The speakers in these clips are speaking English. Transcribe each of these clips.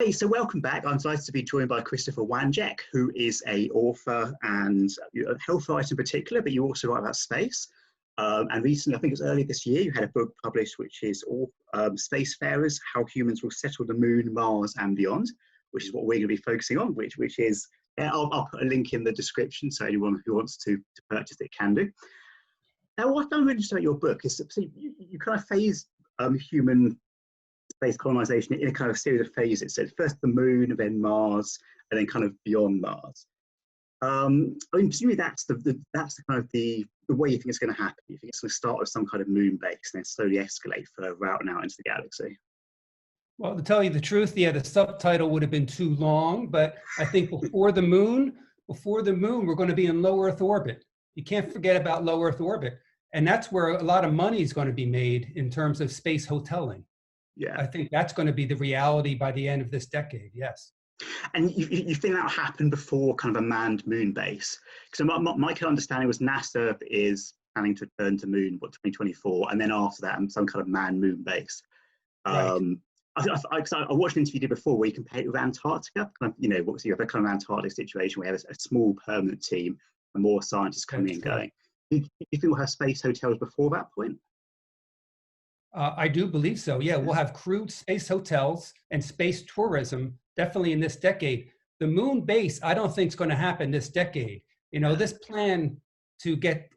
Hey, so welcome back. I'm delighted to be joined by Christopher Wanjek, who is a author and a health writer in particular, but you also write about space. And recently, I think it was earlier this year, you had a book published, which is all Spacefarers, How Humans Will Settle the Moon, Mars and Beyond, which is what we're going to be focusing on, which is, I'll put a link in the description so anyone who wants to purchase it can do. Now, what I found really interesting about your book is that you kind of phase human space colonization in a kind of series of phases. So first the moon, then Mars, and then kind of beyond Mars. I mean, presumably that's the kind of the way you think it's going to happen. You think it's going to start with some kind of moon base and then slowly escalate further out and out into the galaxy. Well, to tell you the truth, yeah, the subtitle would have been too long, but I think before the moon, we're going to be in low Earth orbit. You can't forget about low Earth orbit. And that's where a lot of money is going to be made in terms of space hoteling. Yeah. I think that's going to be the reality by the end of this decade, yes. And you think that'll happen before kind of a manned moon base? Because my kind of understanding was NASA is planning to return to moon, 2024, and then after that, some kind of manned moon base. Right. I watched an interview you did before where you compared it with Antarctica. Kind of, you know, obviously you have a kind of Antarctic situation where you have a small permanent team and more scientists coming and going. Do you think we'll have space hotels before that point? I do believe so. Yeah, we'll have crewed space hotels and space tourism definitely in this decade. The moon base, I don't think is going to happen this decade. You know, this plan to get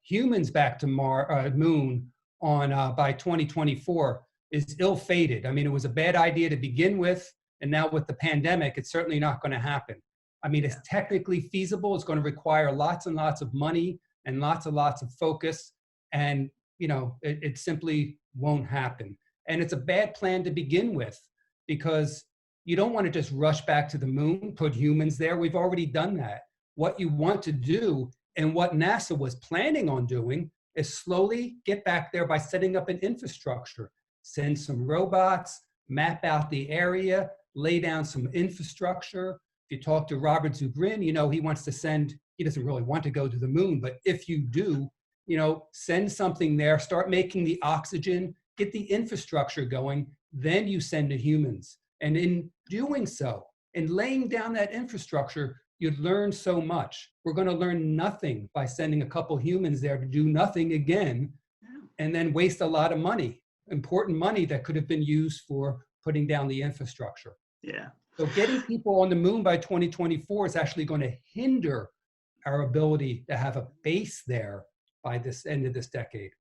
humans back to moon on by 2024 is ill-fated. I mean, it was a bad idea to begin with, and now with the pandemic, it's certainly not going to happen. I mean, it's technically feasible. It's going to require lots and lots of money and lots of focus, and you know, it simply won't happen. And it's a bad plan to begin with, because you don't want to just rush back to the moon, put humans there. We've already done that. What you want to do, and what NASA was planning on doing, is slowly get back there by setting up an infrastructure, send some robots, map out the area, lay down some infrastructure. If you talk to Robert Zubrin, you know, he doesn't really want to go to the moon, but if you do, you know, send something there, start making the oxygen, get the infrastructure going, then you send the humans. And in doing so, and laying down that infrastructure, you'd learn so much. We're going to learn nothing by sending a couple humans there to do nothing again, and then waste a lot of money, important money that could have been used for putting down the infrastructure. Yeah. So getting people on the moon by 2024 is actually going to hinder our ability to have a base there by this end of this decade.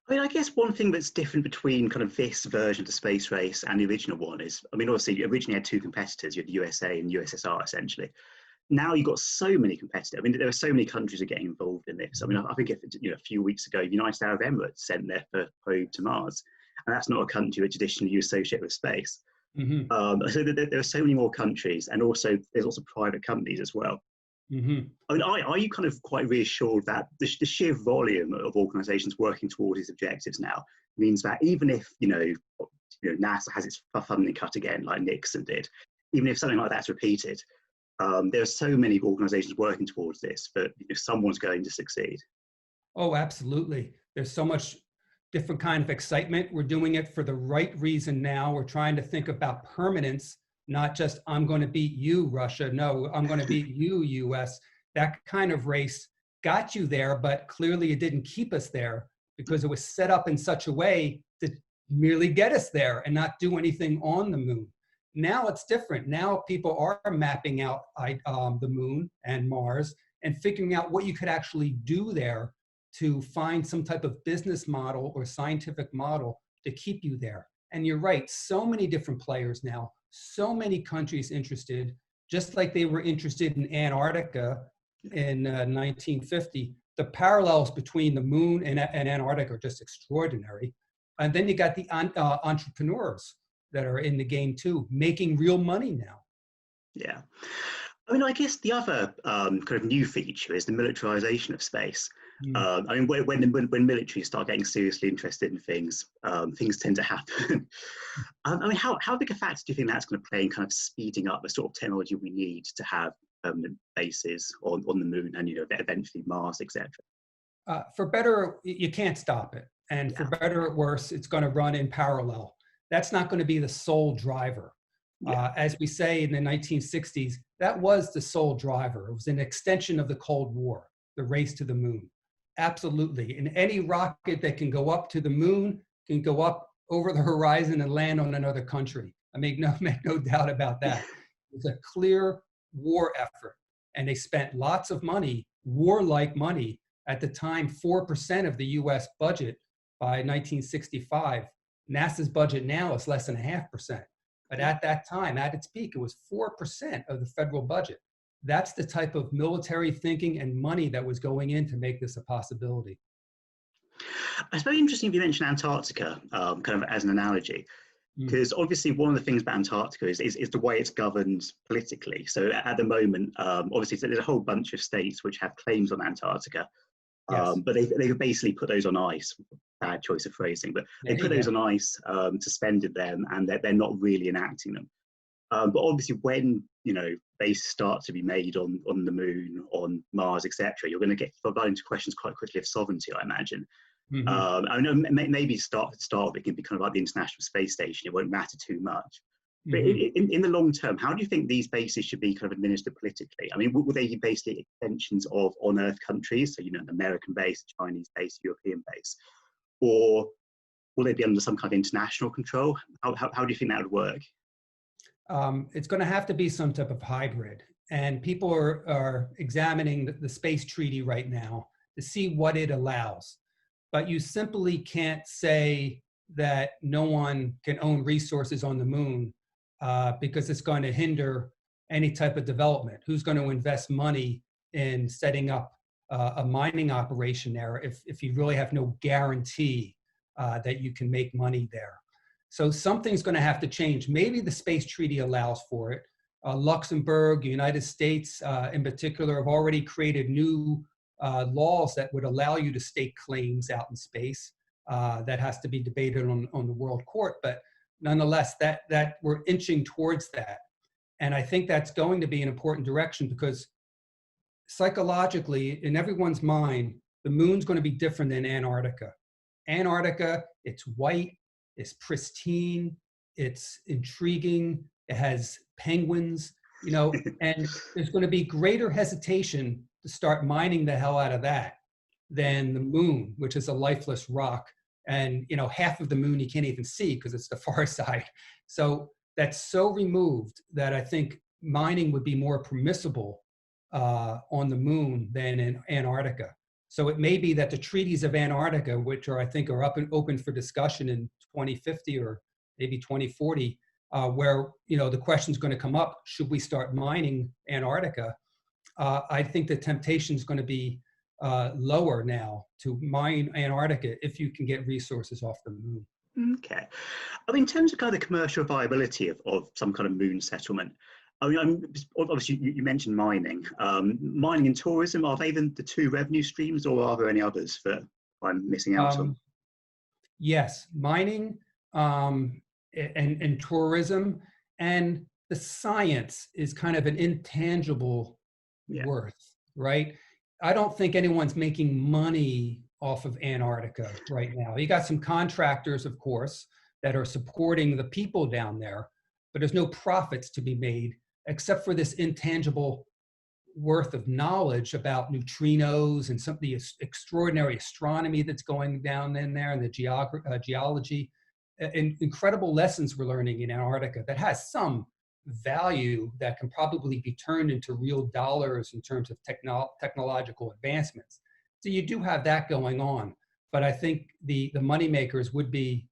I mean, I guess one thing that's different between kind of this version of the space race and the original one is, I mean, obviously you originally had two competitors, you had USA and USSR essentially. Now you've got so many competitors. I mean, there are so many countries that are getting involved in this. I mean, I think a few weeks ago, United Arab Emirates sent their first probe to Mars, and that's not a country that traditionally you associate with space. So there are so many more countries, and also there's lots of private companies as well. I mean, are you kind of quite reassured that the sheer volume of organisations working towards these objectives now means that even if NASA has its funding cut again, like Nixon did, even if something like that's repeated, there are so many organisations working towards this that someone's going to succeed? Oh, absolutely. There's so much different kind of excitement. We're doing it for the right reason now. We're trying to think about permanence, not just I'm going to beat you, Russia. No, I'm going to beat you, US. That kind of race got you there, but clearly it didn't keep us there, because it was set up in such a way to merely get us there and not do anything on the moon. Now it's different. Now people are mapping out the moon and Mars and figuring out what you could actually do there to find some type of business model or scientific model to keep you there. And you're right, so many different players now, so many countries interested, just like they were interested in Antarctica in 1950. The parallels between the moon and Antarctica are just extraordinary. And then you got the entrepreneurs that are in the game too, making real money now. Yeah. I mean, I guess the other kind of new feature is the militarization of space. I mean, when militaries start getting seriously interested in things, things tend to happen. I mean, how big a factor do you think that's going to play in kind of speeding up the sort of technology we need to have permanent bases on the moon and eventually Mars, etc.? For better, you can't stop it, and for better or worse, it's going to run in parallel. That's not going to be the sole driver. Yeah. As we say in the 1960s, that was the sole driver. It was an extension of the Cold War, the race to the moon. Absolutely. And any rocket that can go up to the moon can go up over the horizon and land on another country. I make no doubt about that. It was a clear war effort. And they spent lots of money, warlike money. At the time, 4% of the US budget by 1965. NASA's budget now is less than 0.5%. But at that time, at its peak, it was 4% of the federal budget. That's the type of military thinking and money that was going in to make this a possibility. It's very interesting if you mention Antarctica, kind of as an analogy, Mm. because obviously one of the things about Antarctica is the way it's governed politically. So at the moment, obviously there's a whole bunch of states which have claims on Antarctica, Yes. but they've basically put those on ice. Bad choice of phrasing, but they There put you those go. on ice, suspended them, and they're not really enacting them. But obviously, when bases start to be made on the moon, on Mars, etc., you're going to get into questions quite quickly of sovereignty, I imagine. Hmm. I know maybe start it can be kind of like the International Space Station. It won't matter too much. But Hmm. in the long term, how do you think these bases should be kind of administered politically? I mean, will they be basically extensions of on-Earth countries? So, an American base, Chinese base, European base, or will they be under some kind of international control? How do you think that would work? It's going to have to be some type of hybrid. And people are examining the space treaty right now to see what it allows. But you simply can't say that no one can own resources on the moon because it's going to hinder any type of development. Who's going to invest money in setting up a mining operation there if you really have no guarantee that you can make money there? So something's going to have to change. Maybe the space treaty allows for it. Luxembourg, United States in particular, have already created new laws that would allow you to stake claims out in space. That has to be debated on the world court, but nonetheless, that we're inching towards that. And I think that's going to be an important direction because psychologically, in everyone's mind, the moon's going to be different than Antarctica. Antarctica, it's white, it's pristine, it's intriguing, it has penguins, and there's going to be greater hesitation to start mining the hell out of that than the moon, which is a lifeless rock. And, half of the moon you can't even see because it's the far side. So that's so removed that I think mining would be more permissible on the moon than in Antarctica. So it may be that the treaties of Antarctica, which I think are up and open for discussion in 2050 or maybe 2040, where the question is going to come up: should we start mining Antarctica? I think the temptation is going to be lower now to mine Antarctica if you can get resources off the moon. Okay. I mean, in terms of kind of the commercial viability of some kind of moon settlement, I mean, obviously you mentioned mining. Mining and tourism, are they the two revenue streams, or are there any others that I'm missing out on? Yes, mining and tourism, and the science is kind of an intangible Yeah. worth, right? I don't think anyone's making money off of Antarctica right now. You got some contractors, of course, that are supporting the people down there, but there's no profits to be made except for this intangible worth of knowledge about neutrinos and some of the extraordinary astronomy that's going down in there and the geology. Incredible lessons we're learning in Antarctica that has some value that can probably be turned into real dollars in terms of technological advancements. So you do have that going on. But I think the money makers would be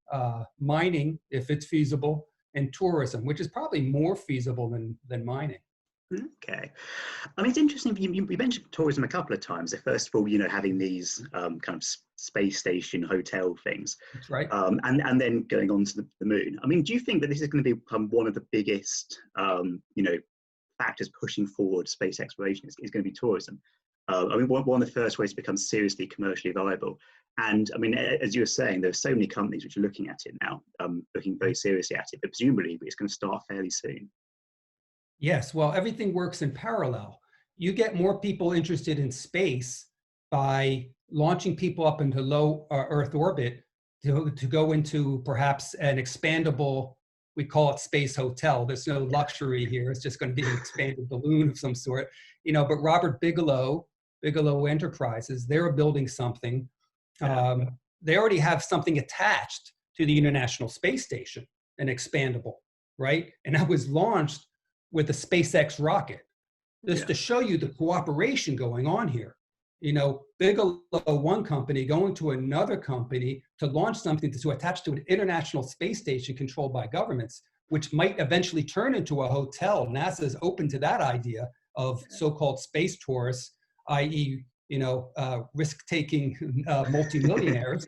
mining, if it's feasible, and tourism, which is probably more feasible than mining. Okay. I mean, it's interesting. You mentioned tourism a couple of times. So first of all, having these kind of space station hotel things, That's right. And then going on to the moon. I mean, do you think that this is going to become one of the biggest, factors pushing forward space exploration is going to be tourism? I mean, one of the first ways to become seriously commercially viable. And I mean, as you were saying, there are so many companies which are looking at it now, looking very seriously at it, but presumably it's going to start fairly soon. Yes, well, everything works in parallel. You get more people interested in space by launching people up into low Earth orbit to go into perhaps an expandable we call it space hotel. There's no luxury here. It's just going to be an expanded balloon of some sort, but Robert Bigelow Enterprises, they're building something. They already have something attached to the International Space Station, an expandable, right? And that was launched with a SpaceX rocket. Just to show you the cooperation going on here. Bigelow, one company, going to another company to launch something to attach to an International Space Station controlled by governments, which might eventually turn into a hotel. NASA's open to that idea of so-called space tourists, i.e., risk-taking multimillionaires.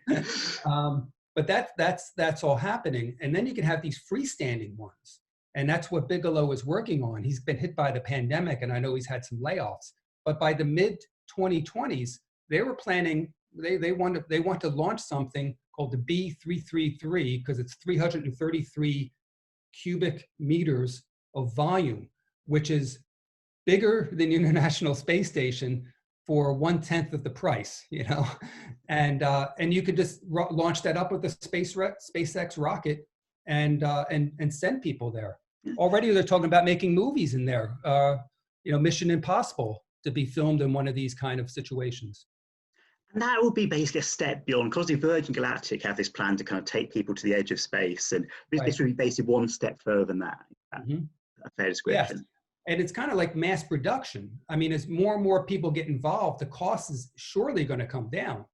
But that's all happening. And then you can have these freestanding ones. And that's what Bigelow is working on. He's been hit by the pandemic, and I know he's had some layoffs. But by the mid-2020s, they were planning, they want to launch something called the B333, because it's 333 cubic meters of volume, which is bigger than the International Space Station for 1/10 of the price, and you could just launch that up with the SpaceX rocket and send people there. Already they're talking about making movies in there, Mission Impossible to be filmed in one of these kind of situations. And that will be basically a step beyond, because the Virgin Galactic have this plan to kind of take people to the edge of space, and this will be basically one step further than that. A fair description. Yes. And it's kind of like mass production. I mean, as more and more people get involved, the cost is surely going to come down.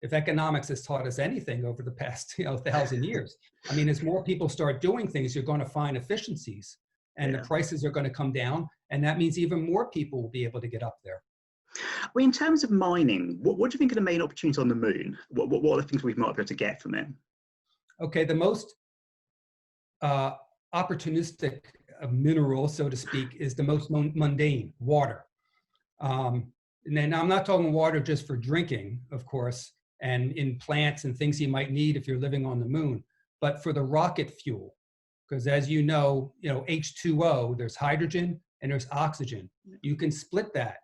If economics has taught us anything over the past 1,000 years, I mean, as more people start doing things, you're going to find efficiencies, and the prices are going to come down, and that means even more people will be able to get up there. Well, in terms of mining, what do you think are the main opportunities on the moon? What are the things we might be able to get from it? Okay, the most opportunistic mineral, so to speak, is the most mundane, water. And then I'm not talking water just for drinking, of course, and in plants and things you might need if you're living on the moon, but for the rocket fuel. Because as you know, H2O, there's hydrogen and there's oxygen. You can split that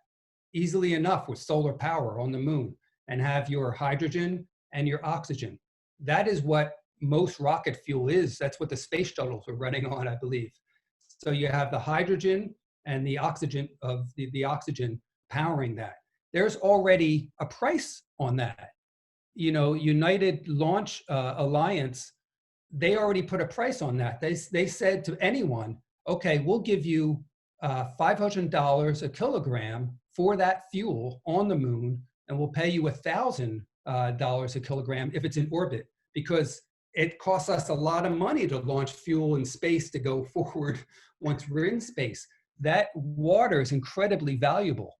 easily enough with solar power on the moon and have your hydrogen and your oxygen. That is what most rocket fuel is. That's what the space shuttles are running on, I believe. So you have the hydrogen and the oxygen of the oxygen powering that. There's already a price on that. United Launch Alliance, they already put a price on that. They said to anyone, okay, we'll give you $500 a kilogram for that fuel on the moon, and we'll pay you $1,000 a kilogram if it's in orbit, because it costs us a lot of money to launch fuel in space to go forward once we're in space. That water is incredibly valuable.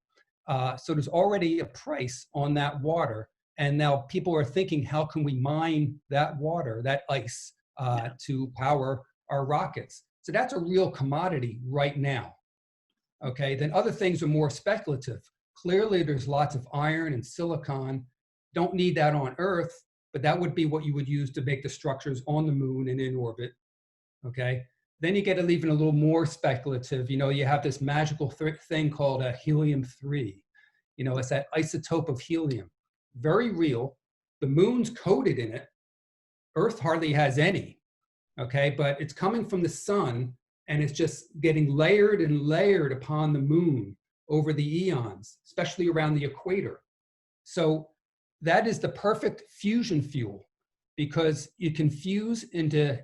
So there's already a price on that water. And now people are thinking, how can we mine that water, that ice, to power our rockets? So that's a real commodity right now. Okay, then other things are more speculative. Clearly, there's lots of iron and silicon. Don't need that on Earth, but that would be what you would use to make the structures on the moon and in orbit. Okay, then you get even a little more speculative. You have this magical thing called helium-3. It's that isotope of helium. Very real. The moon's coated in it. Earth hardly has any. Okay, but it's coming from the sun, and it's just getting layered and layered upon the moon over the eons, especially around the equator. So that is the perfect fusion fuel, because you can fuse into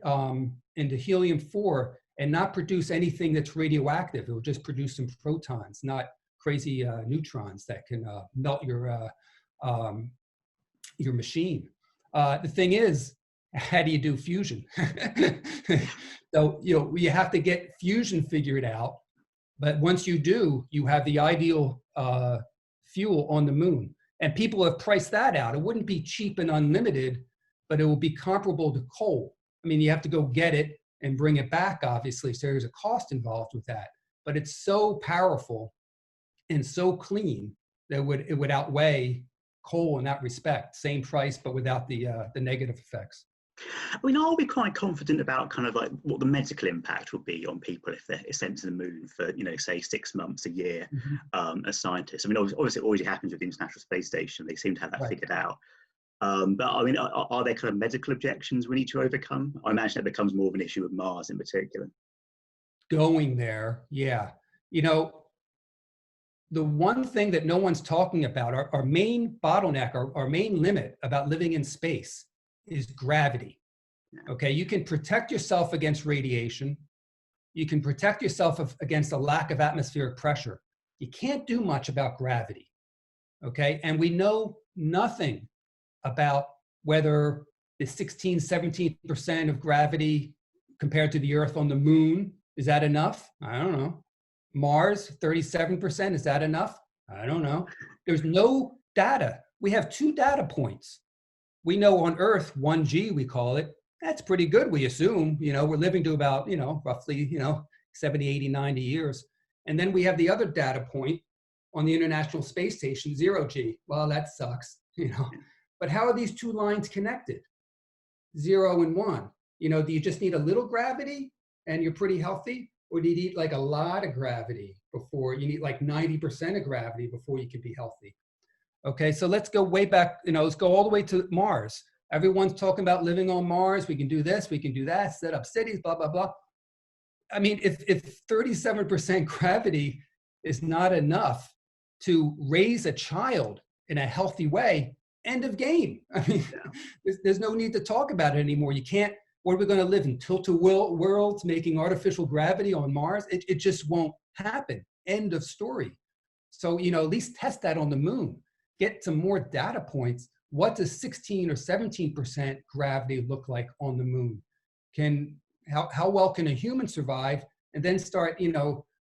helium-4 and not produce anything that's radioactive. It will just produce some protons, not crazy neutrons that can melt your machine. The thing is, how do you do fusion? So, you have to get fusion figured out. But once you do, you have the ideal fuel on the moon. And people have priced that out. It wouldn't be cheap and unlimited, but it will be comparable to coal. I mean, you have to go get it and bring it back, obviously. So there's a cost involved with that. But it's so powerful and so clean that it would outweigh coal in that respect. Same price, but without the negative effects. I mean, are we quite confident about kind of like what the medical impact will be on people if they're sent to the moon for, say 6 months, a year, as scientists? I mean, obviously it already happens with the International Space Station. They seem to have that figured out. But I mean, are there kind of medical objections we need to overcome? I imagine it becomes more of an issue with Mars in particular. Going there, yeah. You know, the one thing that no one's talking about, our main bottleneck, our main limit about living in space is gravity. Okay, you can protect yourself against radiation. You can protect yourself against a lack of atmospheric pressure. You can't do much about gravity. Okay, and we know nothing about whether the 16, 17% of gravity compared to the Earth on the moon, is that enough? I don't know. Mars, 37%, is that enough? I don't know. There's no data. We have 2 data points. We know on Earth, 1G, we call it, that's pretty good, we assume. You know, we're living to about, roughly, 70, 80, 90 years. And then we have the other data point on the International Space Station, 0G. Well, that sucks, But how are these 2 lines connected? 0 and 1. Do you just need a little gravity and you're pretty healthy? Or do you need like a lot of gravity before you need like 90% of gravity before you can be healthy? Okay, so let's go way back, let's go all the way to Mars. Everyone's talking about living on Mars. We can do this, we can do that, set up cities, blah, blah, blah. I mean, if 37% gravity is not enough to raise a child in a healthy way, end of game. I mean, there's no need to talk about it anymore. You can't, what are we going to live in? Tilt-a-whirl worlds making artificial gravity on Mars? It just won't happen. End of story. So, at least test that on the moon. Get some more data points. What does 16 or 17% gravity look like on the moon? How well can a human survive? And then start,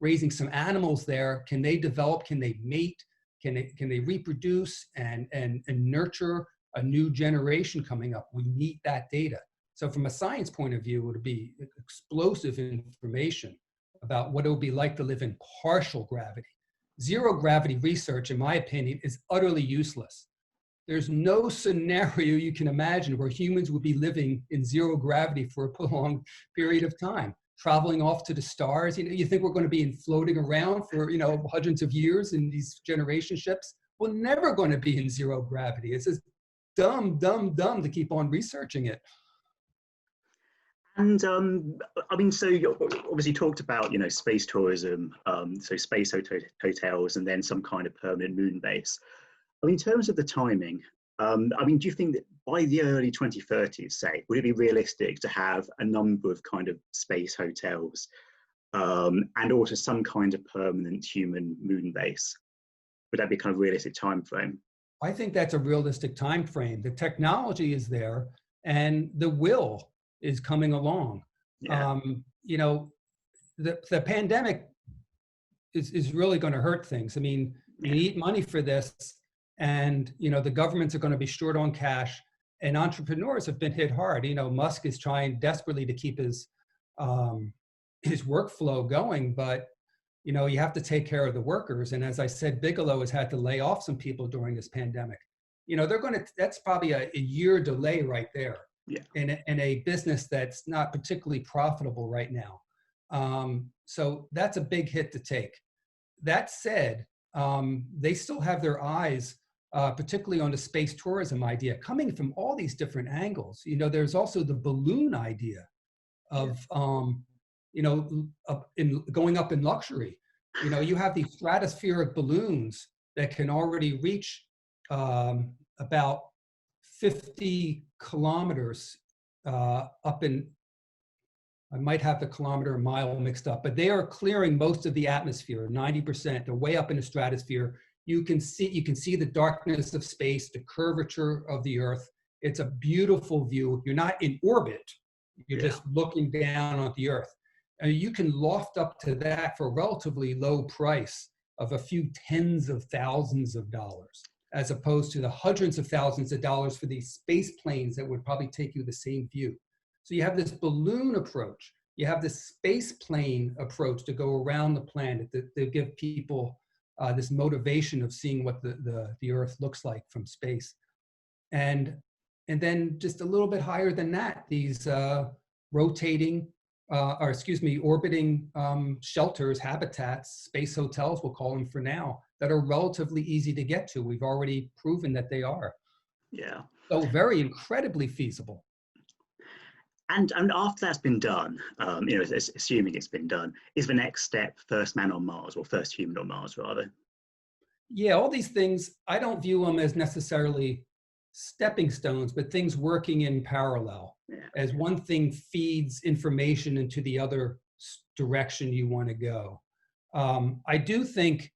raising some animals there. Can they develop? Can they mate? Can they reproduce and nurture a new generation coming up? We need that data. So from a science point of view, it would be explosive information about what it would be like to live in partial gravity. Zero gravity research, in my opinion, is utterly useless. There's no scenario you can imagine where humans would be living in zero gravity for a prolonged period of time, traveling off to the stars. You think we're going to be floating around for, hundreds of years in these generation ships? We're never going to be in zero gravity. It's just dumb to keep on researching it. And I mean, so you obviously talked about, space tourism, so space hotels, and then some kind of permanent moon base. I mean, in terms of the timing, I mean, do you think that by the early 2030s, say, would it be realistic to have a number of kind of space hotels and also some kind of permanent human moon base? Would that be kind of realistic time frame? I think that's a realistic time frame. The technology is there and the will is coming along. Yeah. The pandemic is really going to hurt things. I mean, you need money for this, and the governments are going to be short on cash, and entrepreneurs have been hit hard. Musk is trying desperately to keep his workflow going, but you have to take care of the workers. And as I said, Bigelow has had to lay off some people during this pandemic. That's probably a year delay right there. Yeah. In a business that's not particularly profitable right now. So that's a big hit to take. That said, they still have their eyes, particularly on the space tourism idea, coming from all these different angles. There's also the balloon idea of, going up in luxury. You have these stratospheric balloons that can already reach about 50 kilometers up in, I might have the kilometer and mile mixed up, but they are clearing most of the atmosphere, 90%. They're way up in the stratosphere. You can see the darkness of space, the curvature of the Earth. It's a beautiful view. You're not in orbit. You're just looking down on the Earth. And you can loft up to that for a relatively low price of a few tens of thousands of dollars, as opposed to the hundreds of thousands of dollars for these space planes that would probably take you the same view. So you have this balloon approach. You have this space plane approach to go around the planet to give people this motivation of seeing what the Earth looks like from space. And then just a little bit higher than that, these orbiting shelters, habitats, space hotels, we'll call them for now, that are relatively easy to get to. We've already proven that they are. Yeah. So very incredibly feasible. And after that's been done, assuming it's been done, is the next step first man on Mars, or first human on Mars, rather? Yeah, all these things, I don't view them as necessarily stepping stones, but things working in parallel. Yeah. As one thing feeds information into the other direction you want to go. I do think,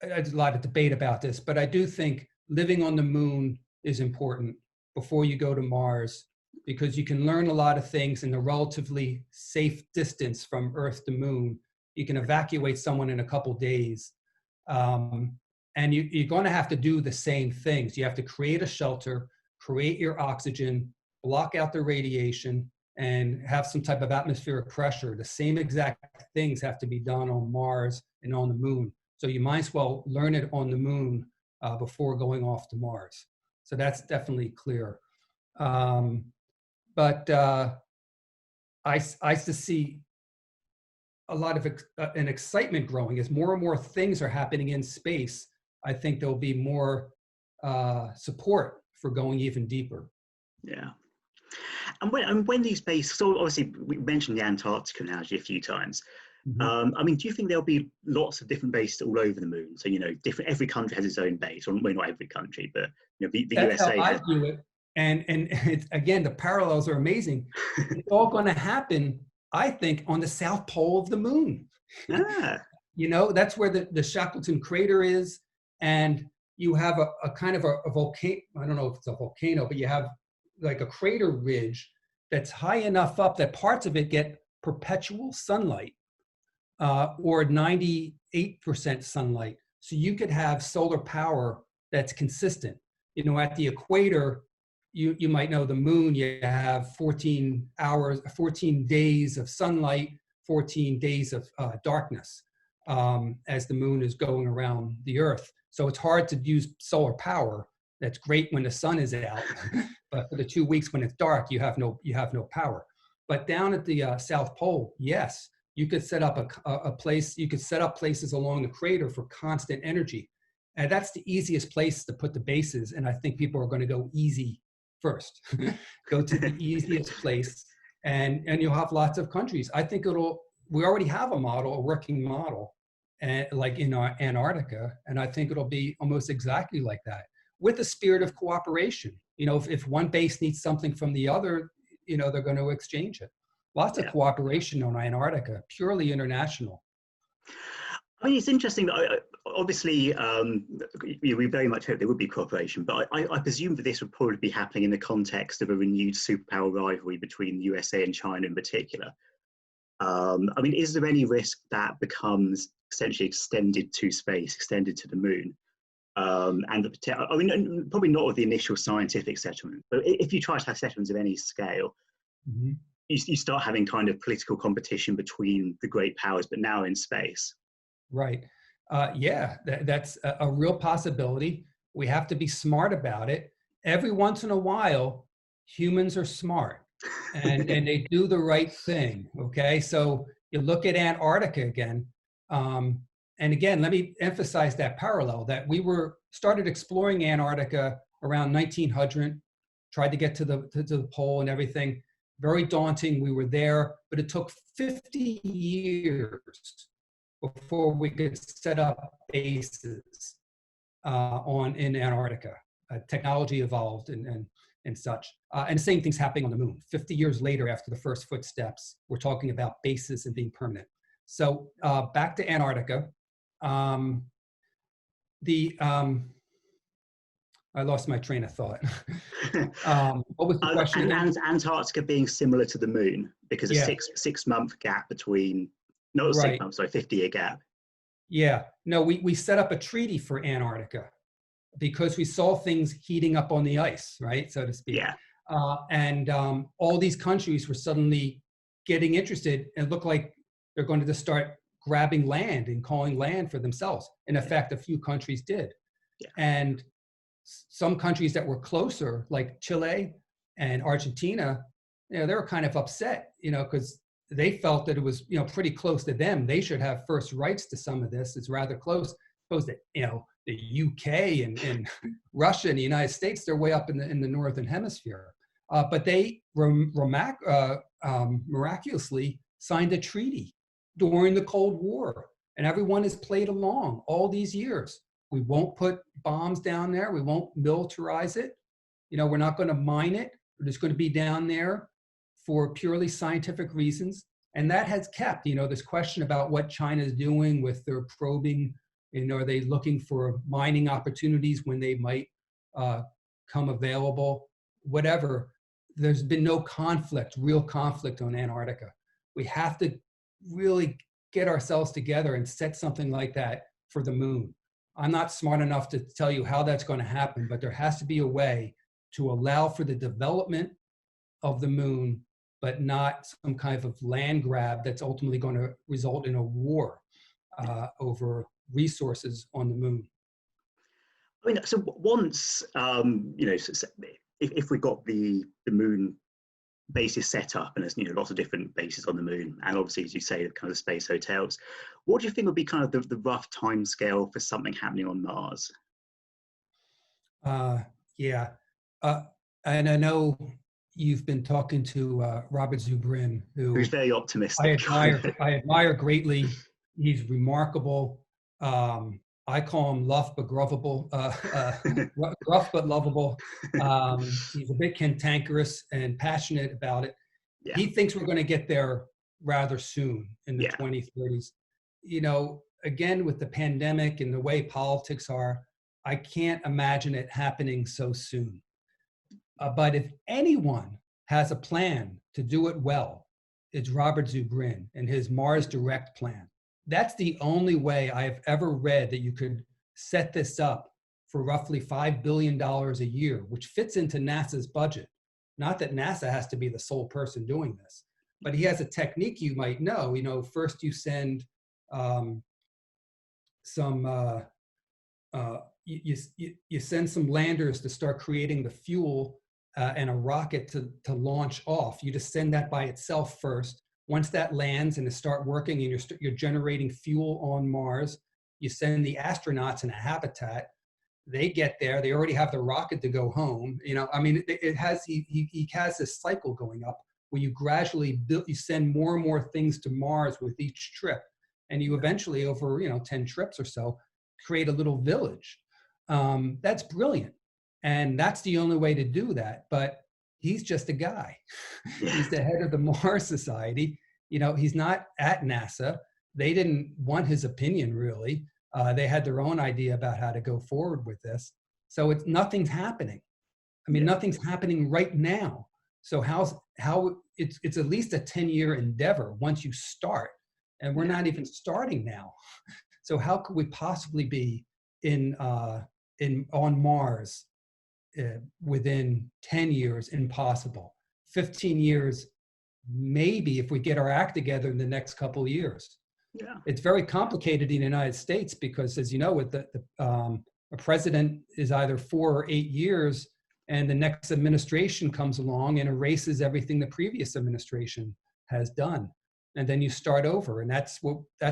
there's a lot of debate about this, but I do think living on the moon is important before you go to Mars, because you can learn a lot of things in a relatively safe distance from Earth to Moon. You can evacuate someone in a couple days. And you're going to have to do the same things. You have to create a shelter, create your oxygen, block out the radiation, and have some type of atmospheric pressure. The same exact things have to be done on Mars and on the moon. So you might as well learn it on the moon before going off to Mars. So that's definitely clear. But I just see a lot of an excitement growing as more and more things are happening in space. I think there'll be more support for going even deeper. Yeah. And when these bases, so obviously we mentioned the Antarctica analogy a few times. Mm-hmm. I mean, do you think there'll be lots of different bases all over the moon? So, every country has its own base, or well, not every country, but the That's USA how I has. view it. And it's, again, the parallels are amazing. It's all going to happen, I think, on the south pole of the moon. Ah. That's where the Shackleton crater is, and you have a kind of a volcano. I don't know if it's a volcano, but you have like a crater ridge that's high enough up that parts of it get perpetual sunlight, or 98% sunlight. So you could have solar power that's consistent. At the equator, you might know the moon, you have 14 days of sunlight, 14 days of darkness, as the moon is going around the Earth. So it's hard to use solar power. That's great when the sun is out, but for the 2 weeks when it's dark, you have no power. But down at the South Pole, yes, you could set up a place. You could set up places along the crater for constant energy, and that's the easiest place to put the bases. And I think people are going to go easy first. Go to the easiest place, and you'll have lots of countries. I think we already have a working model, and like in our Antarctica, and I think it'll be almost exactly like that, with a spirit of cooperation. If one base needs something from the other, they're going to exchange it. Lots of cooperation on Antarctica, purely international. I mean, it's interesting that obviously we very much hope there would be cooperation, but I presume that this would probably be happening in the context of a renewed superpower rivalry between the USA and China in particular. I mean, is there any risk that becomes essentially extended to space, extended to the moon? Probably not with the initial scientific settlement, but if you try to have settlements of any scale, mm-hmm. you start having kind of political competition between the great powers, but now in space. Right. That's a real possibility. We have to be smart about it. Every once in a while, humans are smart and they do the right thing. Okay. So you look at Antarctica again. And again, let me emphasize that parallel that we started exploring Antarctica around 1900, tried to get to the pole and everything. Very daunting. We were there, but it took 50 years before we could set up bases in Antarctica. Technology evolved and such. And the same thing's happening on the moon. 50 years later, after the first footsteps, we're talking about bases and being permanent. So back to Antarctica. I lost my train of thought. What was the question again? Antarctica being similar to the moon, because a 6 month gap between, not 6 months, sorry, 50-year gap. Yeah, no, we set up a treaty for Antarctica because we saw things heating up on the ice, right, so to speak. Yeah. And all these countries were suddenly getting interested and looked like they're going to just start grabbing land and calling land for themselves. In effect, a few countries did. Yeah. And some countries that were closer, like Chile and Argentina, they were kind of upset, because they felt that it was, pretty close to them. They should have first rights to some of this. It's rather close. suppose that, the UK and Russia and the United States, they're way up in the northern hemisphere. But they miraculously signed a treaty during the Cold War, and everyone has played along all these years. We won't put bombs down there. We won't militarize it. We're not going to mine it. We're just going to be down there for purely scientific reasons. And that has kept, this question about what China is doing with their probing. Are they looking for mining opportunities when they might come available? Whatever. There's been no conflict, real conflict on Antarctica. We have to really get ourselves together and set something like that for the moon. I'm not smart enough to tell you how that's going to happen, but there has to be a way to allow for the development of the moon, but not some kind of land grab that's ultimately going to result in a war over resources on the moon. I mean, so once, if we got the moon bases set up, and there's lots of different bases on the moon, and obviously, as you say, the kind of space hotels, what do you think would be kind of the rough time scale for something happening on Mars? Yeah, and I know you've been talking to Robert Zubrin, who's very optimistic. I admire greatly. He's remarkable. I call him gruff but lovable. He's a bit cantankerous and passionate about it. Yeah. He thinks we're going to get there rather soon in the 2030s. Again, with the pandemic and the way politics are, I can't imagine it happening so soon. But if anyone has a plan to do it well, it's Robert Zubrin and his Mars Direct plan. That's the only way I've ever read that you could set this up for roughly $5 billion a year, which fits into NASA's budget. Not that NASA has to be the sole person doing this, but he has a technique you might know. First you send you send some landers to start creating the fuel and a rocket to launch off. You just send that by itself first. Once that lands and it start working and you're generating fuel on Mars, you send the astronauts in a habitat. They get there. They already have the rocket to go home. It has he has this cycle going up where you gradually build. You send more and more things to Mars with each trip, and you eventually, over 10 trips or so, create a little village. That's brilliant, and that's the only way to do that. But he's just a guy. He's the head of the Mars Society. He's not at NASA. They didn't want his opinion, really. They had their own idea about how to go forward with this. So nothing's happening. Nothing's happening right now. So how it's at least a 10-year endeavor once you start, and we're not even starting now. So how could we possibly be on Mars within 10 years? Impossible. 15 years, maybe, if we get our act together in the next couple of years. Yeah. It's very complicated in the United States because, as you know, with a president is either 4 or 8 years, and the next administration comes along and erases everything the previous administration has done, and then you start over. And that's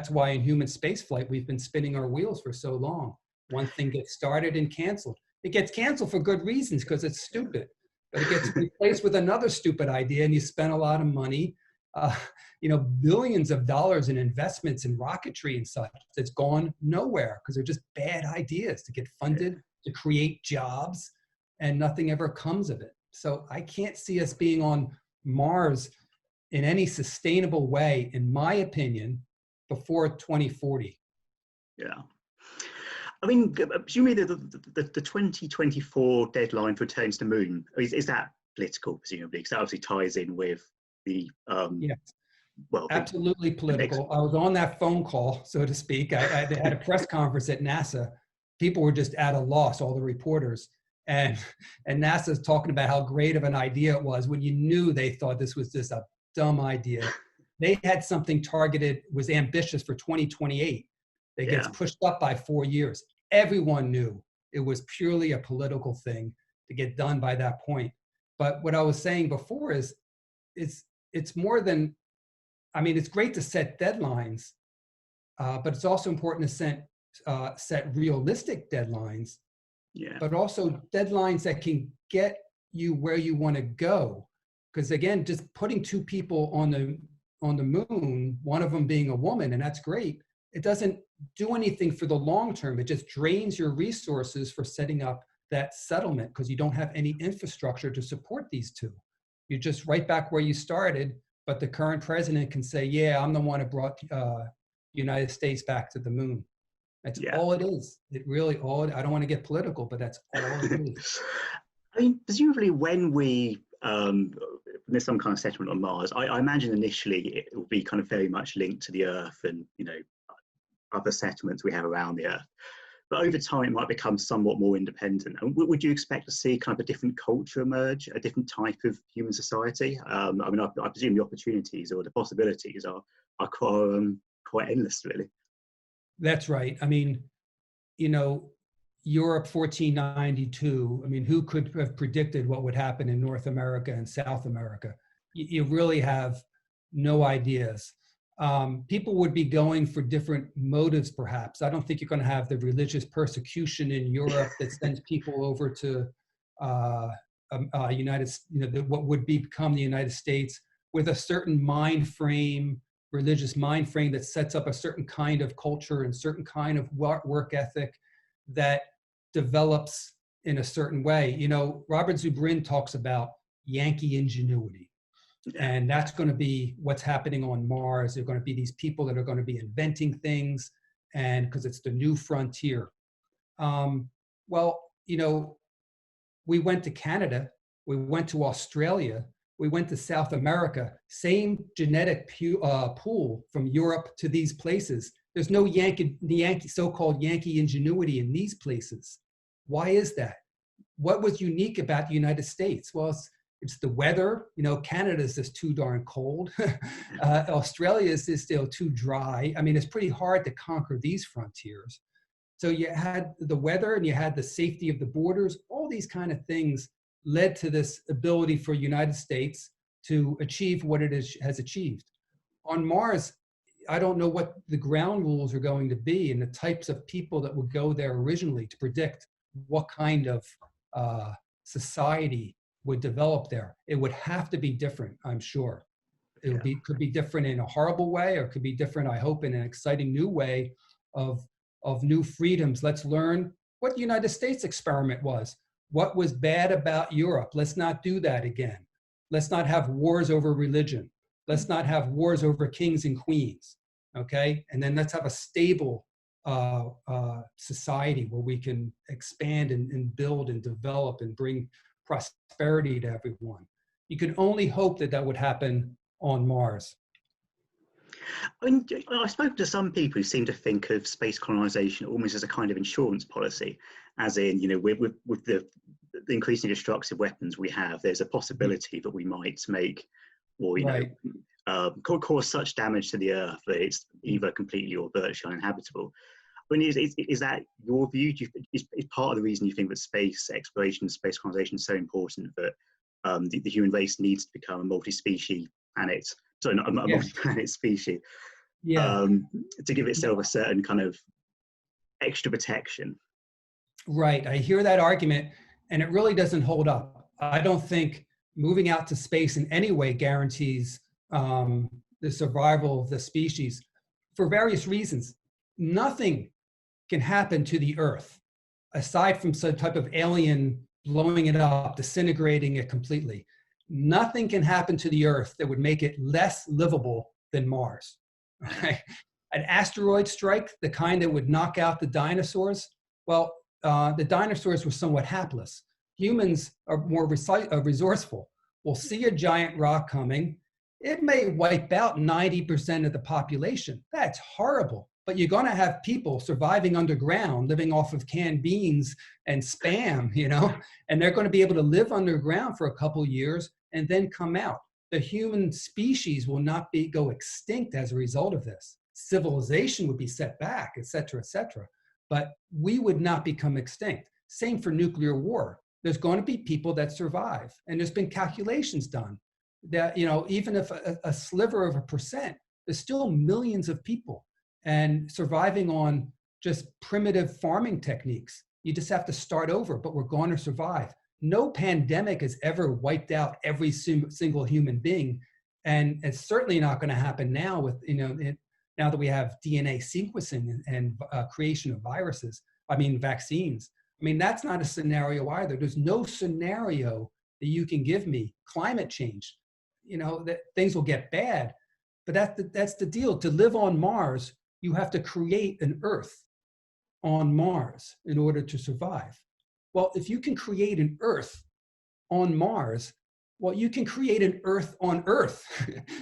why in human spaceflight we've been spinning our wheels for so long. One thing gets started and canceled. It gets canceled for good reasons because it's stupid, but it gets replaced with another stupid idea, and you spend a lot of money. Billions of dollars in investments in rocketry and such that's gone nowhere because they're just bad ideas to get funded to create jobs, and nothing ever comes of it. So I can't see us being on Mars in any sustainable way, in my opinion, before 2040. Yeah. Presumably the 2024 deadline for returning to the moon, is that political, presumably? Because that obviously ties in with the yes. Well, absolutely political. I was on that phone call, so to speak. I had a press conference at NASA. People were just at a loss, all the reporters. And NASA's talking about how great of an idea it was when you knew they thought this was just a dumb idea. They had something targeted, was ambitious for 2028. That gets pushed up by 4 years. Everyone knew it was purely a political thing to get done by that point. But what I was saying before is it's more than, it's great to set deadlines, but it's also important to set realistic deadlines, Yeah. but also deadlines that can get you where you want to go. Because again, just putting two people on the moon, one of them being a woman, and that's great, it doesn't do anything for the long term. It just drains your resources for setting up that settlement because you don't have any infrastructure to support these two. You're just right back where you started, but the current president can say, yeah, I'm the one who brought United States back to the moon. That's Yeah. all it is. It really all, I don't want to get political, but that's all it is. I mean, presumably when there's some kind of settlement on Mars, I imagine initially it will be kind of very much linked to the Earth and, other settlements we have around the Earth. But over time, it might become somewhat more independent. And would you expect to see kind of a different culture emerge, a different type of human society? I mean, I presume the opportunities or the possibilities are quite endless, really. That's right. I mean, Europe 1492, I mean, who could have predicted what would happen in North America and South America? You really have no ideas. People would be going for different motives, perhaps. I don't think you're going to have the religious persecution in Europe that sends people over to what would become the United States with a certain mind frame, religious mind frame that sets up a certain kind of culture and certain kind of work ethic that develops in a certain way. Robert Zubrin talks about Yankee ingenuity. And that's going to be what's happening on Mars. There are going to be these people that are going to be inventing things, and because it's the new frontier. We went to Canada, we went to Australia, we went to South America, same genetic pool from Europe to these places. There's no so-called Yankee ingenuity in these places. Why is that? What was unique about the United States? Well, it's the weather. Canada is just too darn cold. Australia is just still too dry. I mean, it's pretty hard to conquer these frontiers. So you had the weather and you had the safety of the borders. All these kind of things led to this ability for United States to achieve what it has achieved. On Mars, I don't know what the ground rules are going to be and the types of people that would go there originally to predict what kind of society would develop there. It would have to be different, I'm sure. It could be different in a horrible way, or it could be different, I hope, in an exciting new way of new freedoms. Let's learn what the United States experiment was. What was bad about Europe? Let's not do that again. Let's not have wars over religion. Let's not have wars over kings and queens, okay? And then let's have a stable society where we can expand and build and develop and bring prosperity to everyone. You can only hope that would happen on Mars. I mean, I've spoken to some people who seem to think of space colonization almost as a kind of insurance policy, as in, with the increasingly destructive weapons we have, there's a possibility that we might make, or cause such damage to the Earth that it's either completely or virtually uninhabitable. I mean, is that your view? Is part of the reason you think that space exploration, space colonization is so important, that the human race needs to become a multi-species planet? Sorry, not a multi-planet species. To give itself a certain kind of extra protection. Right. I hear that argument, and it really doesn't hold up. I don't think moving out to space in any way guarantees the survival of the species for various reasons. Nothing can happen to the Earth aside from some type of alien blowing it up, disintegrating it completely. Nothing can happen to the Earth that would make it less livable than Mars. Okay? An asteroid strike, the kind that would knock out the dinosaurs, well, the dinosaurs were somewhat hapless. Humans are more resourceful. We'll see a giant rock coming. It may wipe out 90% of the population. That's horrible. But you're going to have people surviving underground, living off of canned beans and Spam, and they're going to be able to live underground for a couple years and then come out. The human species will not go extinct as a result of this. Civilization would be set back, et cetera, but we would not become extinct. Same for nuclear war. There's going to be people that survive. And there's been calculations done that, even if a sliver of a percent, there's still millions of people. And surviving on just primitive farming techniques. You just have to start over, but we're going to survive. No pandemic has ever wiped out every single human being. And it's certainly not going to happen now with, now that we have DNA sequencing and creation of vaccines. I mean, that's not a scenario either. There's no scenario that you can give me. Climate change, that things will get bad, but that's the deal. To live on Mars, you have to create an Earth on Mars in order to survive. Well, if you can create an Earth on Mars, well, you can create an Earth on Earth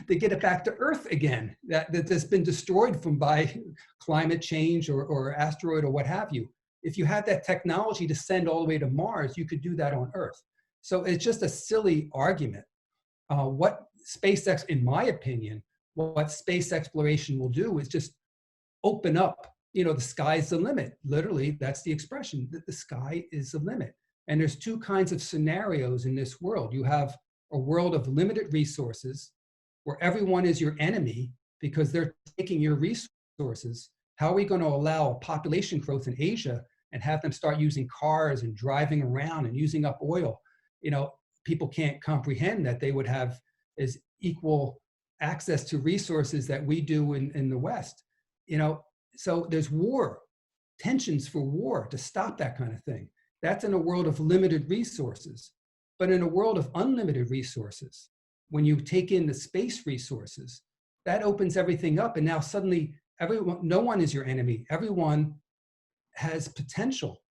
to get it back to Earth again, that's been destroyed by climate change or asteroid or what have you. If you had that technology to send all the way to Mars, you could do that on Earth. So it's just a silly argument. What SpaceX, in my opinion, what space exploration will do is just open up, the sky's the limit. Literally, that's the expression, that the sky is the limit. And there's two kinds of scenarios in this world. You have a world of limited resources where everyone is your enemy because they're taking your resources. How are we going to allow population growth in Asia and have them start using cars and driving around and using up oil? People can't comprehend that they would have as equal access to resources that we do in the West. So there's war, tensions for war to stop that kind of thing. That's in a world of limited resources. But in a world of unlimited resources, when you take in the space resources, that opens everything up. And now suddenly, no one is your enemy. Everyone has potential.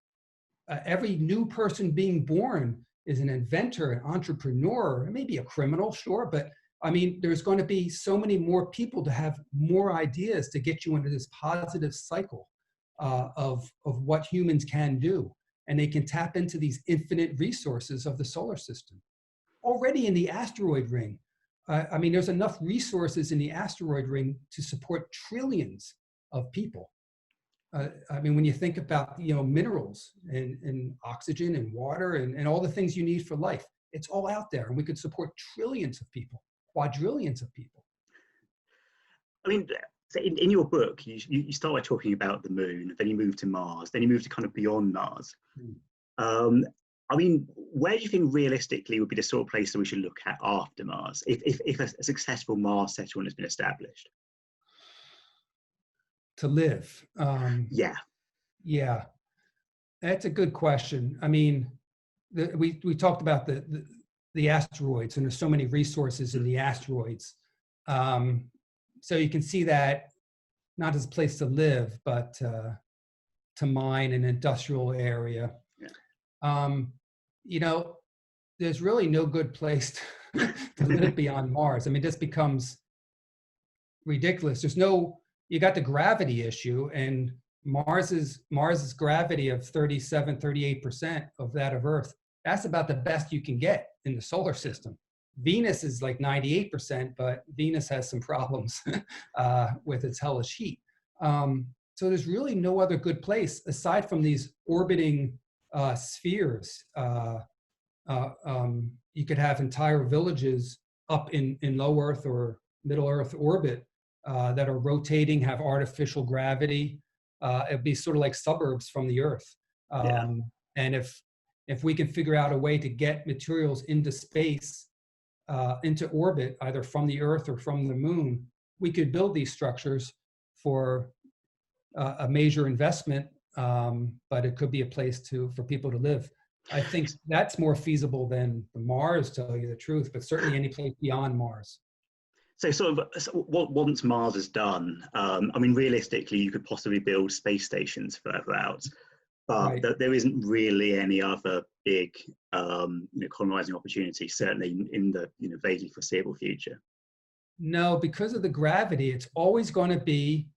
Every new person being born is an inventor, an entrepreneur, maybe a criminal, sure. But I mean, there's going to be so many more people to have more ideas to get you into this positive cycle of what humans can do. And they can tap into these infinite resources of the solar system. Already in the asteroid ring, there's enough resources in the asteroid ring to support trillions of people. When you think about, minerals and oxygen and water and all the things you need for life, it's all out there. And we could support trillions of people, quadrillions of people. So in your book, you start by talking about the moon, then you move to Mars, then you move to kind of beyond Mars. Where do you think realistically would be the sort of place that we should look at after Mars, if a successful Mars settlement has been established? To live? Yeah, that's a good question. We talked about the asteroids, and there's so many resources in the asteroids. So you can see that not as a place to live, but to mine an industrial area. Yeah. There's really no good place to live beyond Mars. This becomes ridiculous. You got the gravity issue, and Mars's gravity of 38% of that of Earth. That's about the best you can get in the solar system. Venus is like 98%, but Venus has some problems with its hellish heat. So there's really no other good place aside from these orbiting spheres. You could have entire villages up in low Earth or middle Earth orbit that are rotating, have artificial gravity. It'd be sort of like suburbs from the Earth. And if we can figure out a way to get materials into space, into orbit, either from the Earth or from the moon, we could build these structures for a major investment, but it could be a place for people to live. I think that's more feasible than Mars, to tell you the truth, but certainly any place beyond Mars. So once Mars is done, realistically, you could possibly build space stations further out, but right. There isn't really any other big colonizing opportunity, certainly in the vaguely foreseeable future. No, because of the gravity, it's always going to be,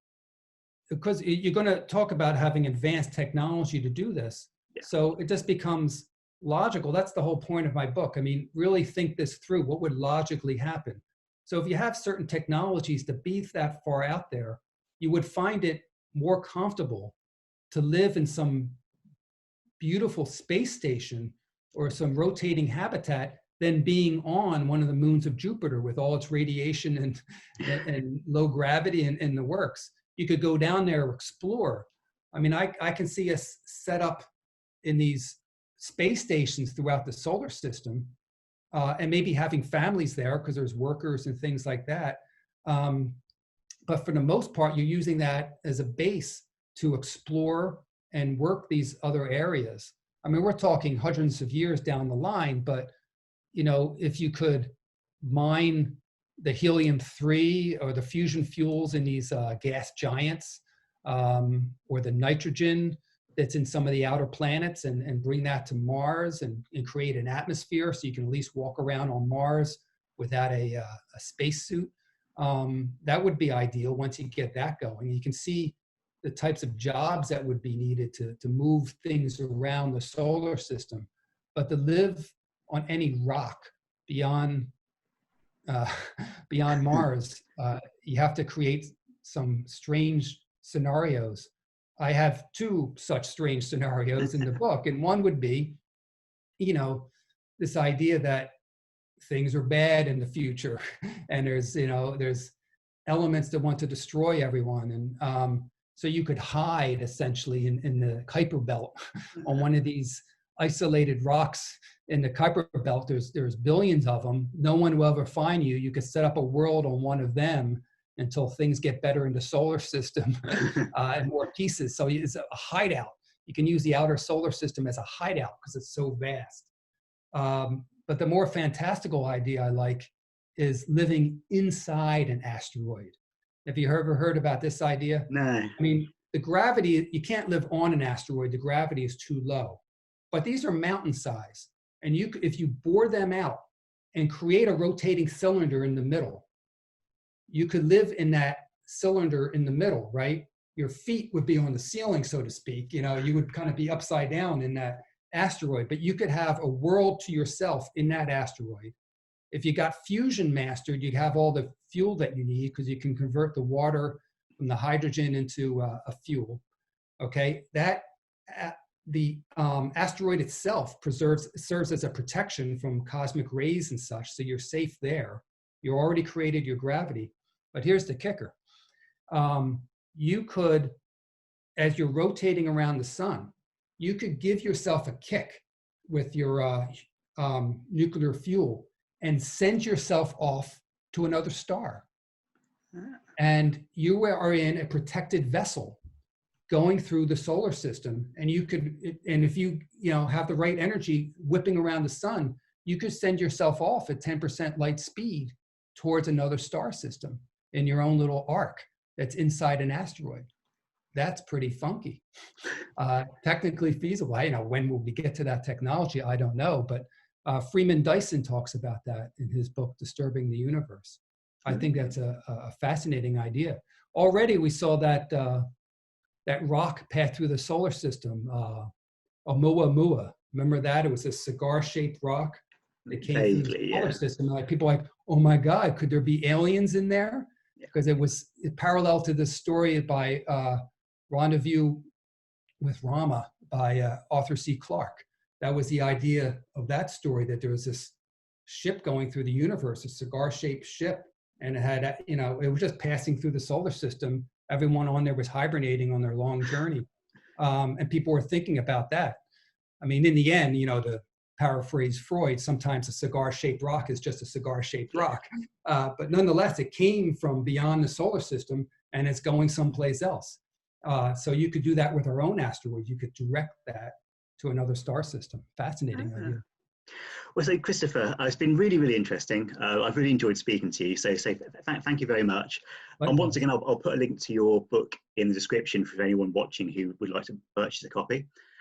because you're going to talk about having advanced technology to do this. Yeah. So it just becomes logical. That's the whole point of my book. Really think this through. What would logically happen? So if you have certain technologies to be that far out there, you would find it more comfortable to live in some beautiful space station or some rotating habitat than being on one of the moons of Jupiter with all its radiation and low gravity and the works. You could go down there, explore, I mean, I can see us set up in these space stations throughout the solar system, and maybe having families there because there's workers and things like that. But for the most part, you're using that as a base to explore and work these other areas. I mean, we're talking hundreds of years down the line, but if you could mine the helium-3 or the fusion fuels in these gas giants, or the nitrogen that's in some of the outer planets, and bring that to Mars and create an atmosphere so you can at least walk around on Mars without a spacesuit. That would be ideal once you get that going. You can see the types of jobs that would be needed to move things around the solar system. But to live on any rock beyond beyond Mars, you have to create some strange scenarios. I have two such strange scenarios in the book, and one would be, this idea that things are bad in the future, and there's elements that want to destroy everyone, and so you could hide essentially in the Kuiper Belt on one of these isolated rocks in the Kuiper Belt. There's billions of them. No one will ever find you. You could set up a world on one of them until things get better in the solar system and more pieces. So it's a hideout. You can use the outer solar system as a hideout because it's so vast. But the more fantastical idea I like is living inside an asteroid. Have you ever heard about this idea? No. I mean, the gravity, you can't live on an asteroid. The gravity is too low. But these are mountain size. And if you bore them out and create a rotating cylinder in the middle, you could live in that cylinder in the middle, right? Your feet would be on the ceiling, so to speak. You would kind of be upside down in that asteroid, but you could have a world to yourself in that asteroid. If you got fusion mastered, you'd have all the fuel that you need because you can convert the water from the hydrogen into a fuel. Okay, the asteroid itself serves as a protection from cosmic rays and such, so you're safe there. You already created your gravity. But here's the kicker. You could, as you're rotating around the sun, you could give yourself a kick with your nuclear fuel and send yourself off to another star. And you are in a protected vessel going through the solar system. And if you have the right energy whipping around the sun, you could send yourself off at 10% light speed towards another star system in your own little arc that's inside an asteroid. That's pretty funky. Technically feasible. When will we get to that technology? I don't know, but Freeman Dyson talks about that in his book, Disturbing the Universe. I think that's a fascinating idea. Already we saw that rock path through the solar system, Oumuamua. Remember that? It was a cigar-shaped rock that came through the solar system. Like people were like, oh my God, could there be aliens in there? Because it was parallel to the story by Rendezvous with Rama by Arthur C. Clarke. That was the idea of that story, that there was this ship going through the universe, a cigar-shaped ship, and it had, it was just passing through the solar system. Everyone on there was hibernating on their long journey. And people were thinking about that. I mean, in the end, to paraphrase Freud, sometimes a cigar-shaped rock is just a cigar-shaped rock. But nonetheless, it came from beyond the solar system and it's going someplace else. So you could do that with our own asteroid. You could direct that to another star system. Fascinating idea. Well, so Christopher, it's been really, really interesting. I've really enjoyed speaking to you. So thank you very much. And once again, I'll put a link to your book in the description for anyone watching who would like to purchase a copy.